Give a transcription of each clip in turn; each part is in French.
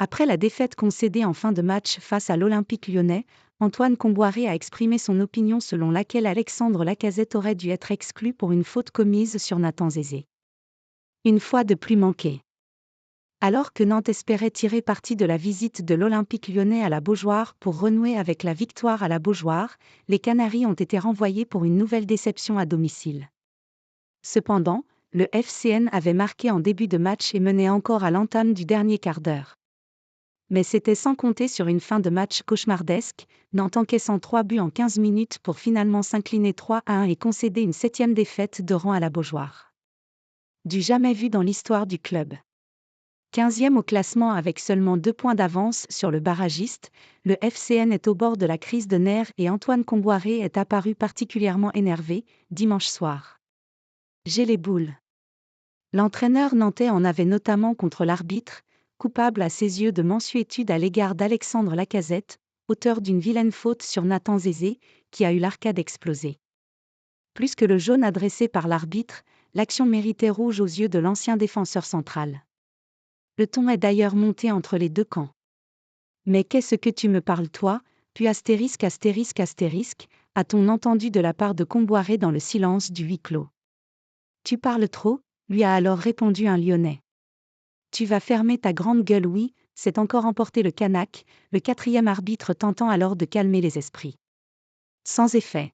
Après la défaite concédée en fin de match face à l'Olympique lyonnais, Antoine Kombouaré a exprimé son opinion selon laquelle Alexandre Lacazette aurait dû être exclu pour une faute commise sur Nathan Zézé. Une fois de plus manquée. Alors que Nantes espérait tirer parti de la visite de l'Olympique lyonnais à la Beaujoire pour renouer avec la victoire à la Beaujoire, les Canaries ont été renvoyés pour une nouvelle déception à domicile. Cependant, le FCN avait marqué en début de match et menait encore à l'entame du dernier quart d'heure. Mais c'était sans compter sur une fin de match cauchemardesque, Nantes encaissant 3 buts en 15 minutes pour finalement s'incliner 3-1 et concéder une 7e défaite de rang à la Beaujoire. Du jamais vu dans l'histoire du club. 15e au classement avec seulement 2 points d'avance sur le barragiste, le FCN est au bord de la crise de nerfs et Antoine Kombouaré est apparu particulièrement énervé, dimanche soir. J'ai les boules. L'entraîneur nantais en avait notamment contre l'arbitre, coupable à ses yeux de mansuétude à l'égard d'Alexandre Lacazette, auteur d'une vilaine faute sur Nathan Zézé, qui a eu l'arcade explosée. Plus que le jaune adressé par l'arbitre, l'action méritait rouge aux yeux de l'ancien défenseur central. Le ton est d'ailleurs monté entre les deux camps. Mais qu'est-ce que tu me parles toi, puis astérisque, a-t-on entendu de la part de Kombouaré dans le silence du huis clos. Tu parles trop, lui a alors répondu un Lyonnais. Tu vas fermer ta grande gueule, oui, s'est encore emporté le Canac, le 4e arbitre tentant alors de calmer les esprits. Sans effet.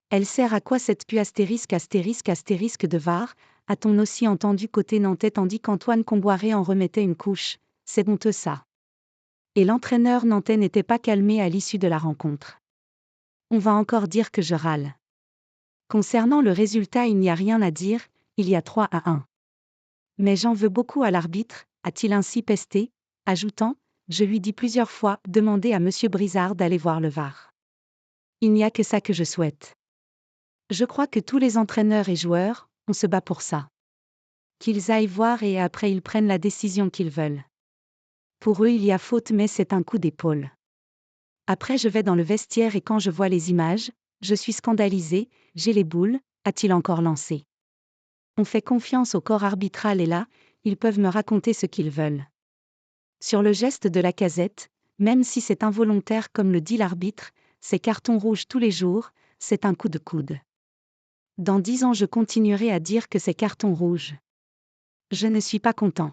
Elle sert à quoi cette pu de VAR, a-t-on aussi entendu côté nantais tandis qu'Antoine Kombouaré en remettait une couche, c'est honteux ça. Et l'entraîneur nantais n'était pas calmé à l'issue de la rencontre. On va encore dire que je râle. Concernant le résultat, il n'y a rien à dire, il y a 3-1. Mais j'en veux beaucoup à l'arbitre, a-t-il ainsi pesté, ajoutant, je lui dis plusieurs fois, demandez à M. Brizard d'aller voir le VAR. Il n'y a que ça que je souhaite. Je crois que tous les entraîneurs et joueurs, on se bat pour ça. Qu'ils aillent voir et après ils prennent la décision qu'ils veulent. Pour eux il y a faute mais c'est un coup d'épaule. Après je vais dans le vestiaire et quand je vois les images, je suis scandalisé, j'ai les boules, a-t-il encore lancé. On fait confiance au corps arbitral et là, ils peuvent me raconter ce qu'ils veulent. Sur le geste de Lacazette, même si c'est involontaire comme le dit l'arbitre, c'est carton rouge tous les jours, c'est un coup de coude. Dans 10 ans je continuerai à dire que c'est carton rouge. Je ne suis pas content.